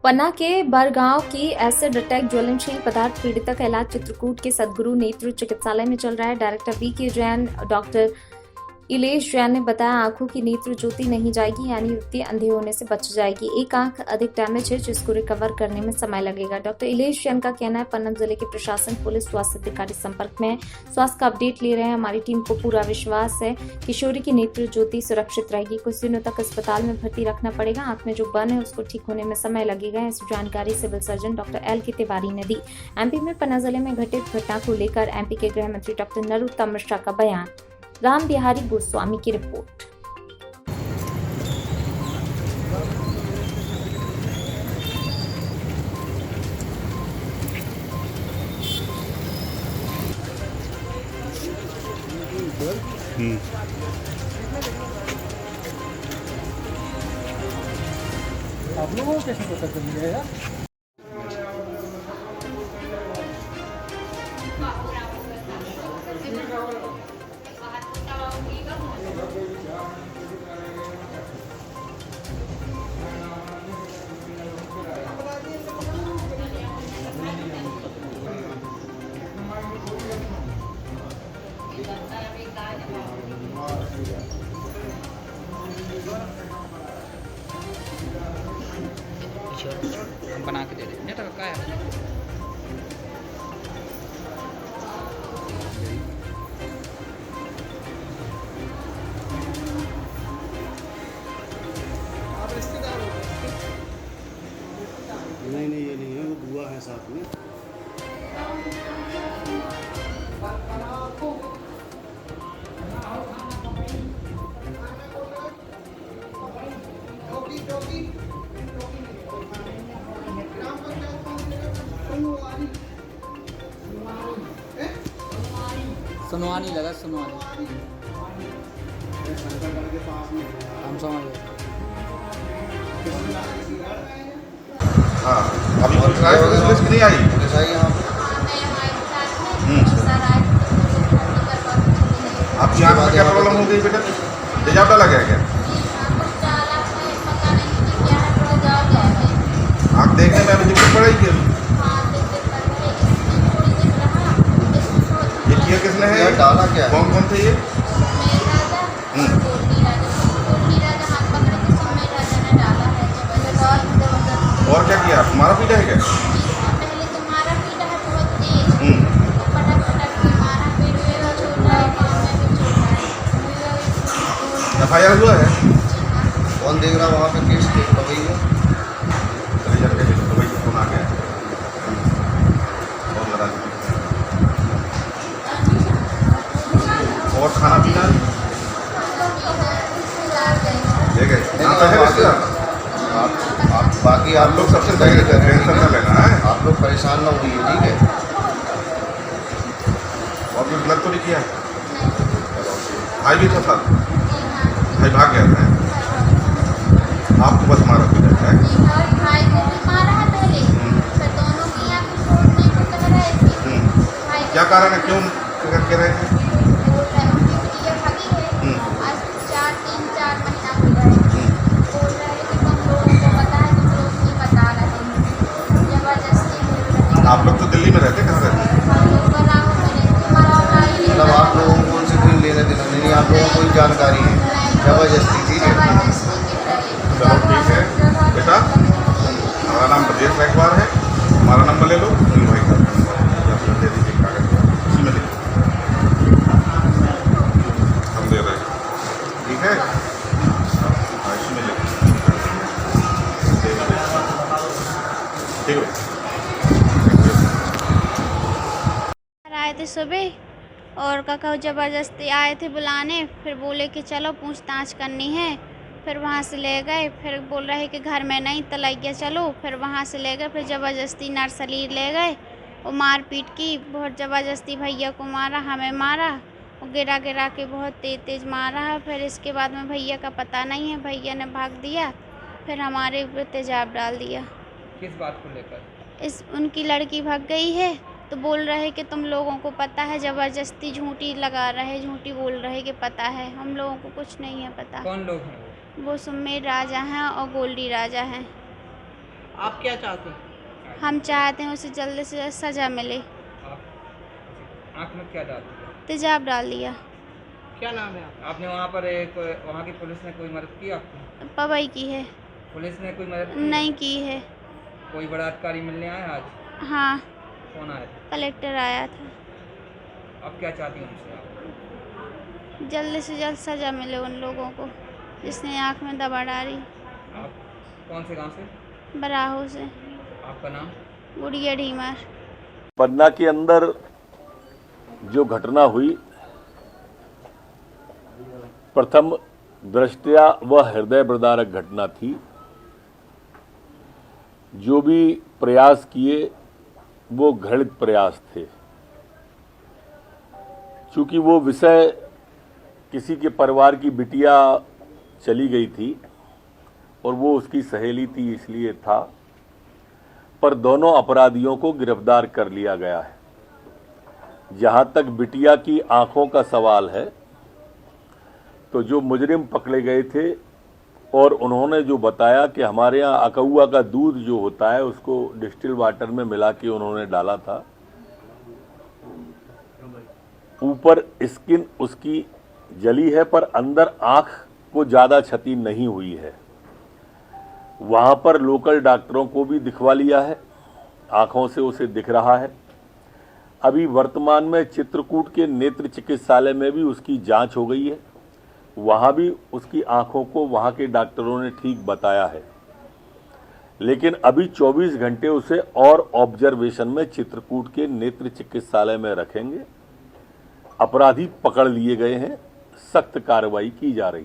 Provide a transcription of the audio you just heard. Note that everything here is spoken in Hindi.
पन्ना के बरगांव की एसिड अटैक ज्वलनशील पदार्थ पीड़िता का इलाज चित्रकूट के सद्गुरु नेत्र चिकित्सालय में चल रहा है। Director VK Jain, doctor Ilesh Jain ने बताया, आंखों की नेत्र ज्योति नहीं जाएगी, यानी युवती अंधे होने से बच जाएगी। एक आंख अधिक डैमेज है, जिसको रिकवर करने में समय लगेगा। डॉक्टर इलेश जैन का कहना है, पन्ना जिले के प्रशासन, पुलिस, स्वास्थ्य अधिकारी संपर्क में है, स्वास्थ्य का अपडेट ले रहे हैं। हमारी टीम को पूरा विश्वास है किशोरी की नेत्र ज्योति सुरक्षित रहेगी। कुछ दिनों तक अस्पताल में भर्ती रखना पड़ेगा। आंख में जो बर्न है उसको ठीक होने में समय लगेगा। इस जानकारी सिविल सर्जन डॉक्टर एल के तिवारी ने दी। एमपी में पन्ना जिले में घटित घटना को लेकर एमपी के गृह मंत्री डॉक्टर नरोत्तम मिश्रा का बयान। राम बिहारी गोस्वामी की रिपोर्ट। आप लोगों को कैसे पता चल गया? हम बना के दे दें। नेटवर्क का है। नहीं ये नहीं है, वो बुआ है साथ में। सुनवानी लगा, सुनवानी के पास में हम समझ गए। हाँ, अभी पुलिस आई, पुलिस की नहीं आई। पुलिस आई यहाँ पे। आपकी आँख में क्या प्रॉब्लम हो गई बेटा? तेजाब डाला गया क्या? आँख देखने में अभी दिक्कत पड़ेगी अभी। ये किया किसने है? ये डाला क्या है? कौन कौन थे ये? और क्या किया? तुम्हारा पीटा है क्या? FIR हुआ है? कौन देख रहा वहाँ पे केस देख रहा भैया? चले जाके देखो तो भाई फोन आ गया। और लगा दीजिए। और खाना पीना ले गए? यहाँ पे है रिश्तेदार? आप बाकी आप लोग सबसे सही पहले है, टेंशन ना लेना है। आप लोग परेशान ना होइए, ठीक है? और कुछ गलत तो नहीं किया? भाई भी था साथ? भाई भाग गया था? आपको बस मारा पीटा है? भाई को भी मारा है पहले, फिर दोनों की आंख फोड़ने को कह रहे थे। क्या कारण है, क्यों कह रहे थे? बोल रहे उनकी बिटिया भागी है, आज 3-4 महीना हो गए। बोल रहे कि तुम लोगों को पता है, तुम लोग नहीं बता रहे हैं, जबरदस्ती बोल रहे हैं। आप लोग तो दिल्ली में रहते, कहाँ रहते? हम लोग बराबर में रहते, हमारा भाई मतलब आप लोगों को उनसे कोई लेना देना नहीं, आप लोगों को कोई जानकारी है, जबरदस्ती, ठीक है? जबरदस्ती के रहे। चलो ठीक है बेटा, हमारा नाम ब्रजेश गायकवाड़ है, हमारा नंबर ले लो, सुनील भाई का दे दीजिए कागज, इसी में लिखो, हम दे रहे हैं, ठीक है? हाँ, इसी में लिखो, दे दीजिए, ठीक है? आए थे सुबह और काका ज़बरदस्ती आए थे बुलाने, फिर बोले कि चलो पूछताछ करनी है। फिर वहाँ से ले गए, फिर बोल रहे कि घर में नहीं तलैया चलो, फिर वहाँ से ले गए, फिर ज़बरदस्ती नर्सरी ले गए और मार पीट की, बहुत ज़बरदस्ती भैया को मारा, हमें मारा और गिरा गिरा के बहुत तेज़ मारा है। फिर इसके बाद में भैया का पता नहीं है, भैया ने भाग दिया, फिर हमारे ऊपर तेजाब डाल दिया। किस बात को लेकर? उनकी लड़की भाग गई है, तो बोल रहे कि तुम लोगों को पता है, ज़बरदस्ती झूठी लगा रहे, झूठी बोल रहे कि पता है, हम लोगों को कुछ नहीं है पता। कौन लोग हैं वो सुमेर राजा हैं और गोल्डी राजा हैं। आप क्या चाहते हैं? हम चाहते हैं उसे जल्दी से जल्द सज़ा मिले। आप आँख में क्या डालते थे? तेजाब डाल दिया। क्या नाम है आप? आपने वहाँ पर वहाँ की पुलिस ने कोई मदद की आपको? पवई की है। पुलिस ने कोई मदद की? नहीं की है। कोई बड़ा अधिकारी मिलने आया आज? हाँ, कौन आया था? कलेक्टर आया था। अब क्या चाहती हैं उनसे आप? जल्दी से जल्द सज़ा मिले उन लोगों को जिसने आँख में दवा डाली। आप कौन से गांव से? बराहो से। आपका नाम? गुड़िया ढीमर। पन्ना के अंदर जो घटना हुई, प्रथम दृष्टया वह हृदय विदारक घटना थी। जो भी प्रयास किए वो घृणित प्रयास थे। चूंकि वो विषय किसी के परिवार की बिटिया चली गई थी और वो उसकी सहेली थी, इसलिए था। पर दोनों अपराधियों को गिरफ्तार कर लिया गया है। जहां तक बिटिया की आंखों का सवाल है, तो जो मुजरिम पकड़े गए थे और उन्होंने जो बताया कि हमारे यहाँ अकौआ का दूध जो होता है उसको डिस्टिल वाटर में मिला के उन्होंने डाला था, ऊपर स्किन उसकी जली है पर अंदर आंख को ज़्यादा क्षति नहीं हुई है। वहाँ पर लोकल डॉक्टरों को भी दिखवा लिया है, आंखों से उसे दिख रहा है। अभी वर्तमान में चित्रकूट के नेत्र चिकित्सालय में भी उसकी जांच हो गई है, वहाँ भी उसकी आंखों को वहाँ के डॉक्टरों ने ठीक बताया है। लेकिन अभी 24 घंटे उसे और ऑब्जर्वेशन में चित्रकूट के नेत्र चिकित्सालय में रखेंगे। अपराधी पकड़ लिए गए हैं, सख्त कार्रवाई की जा रही है।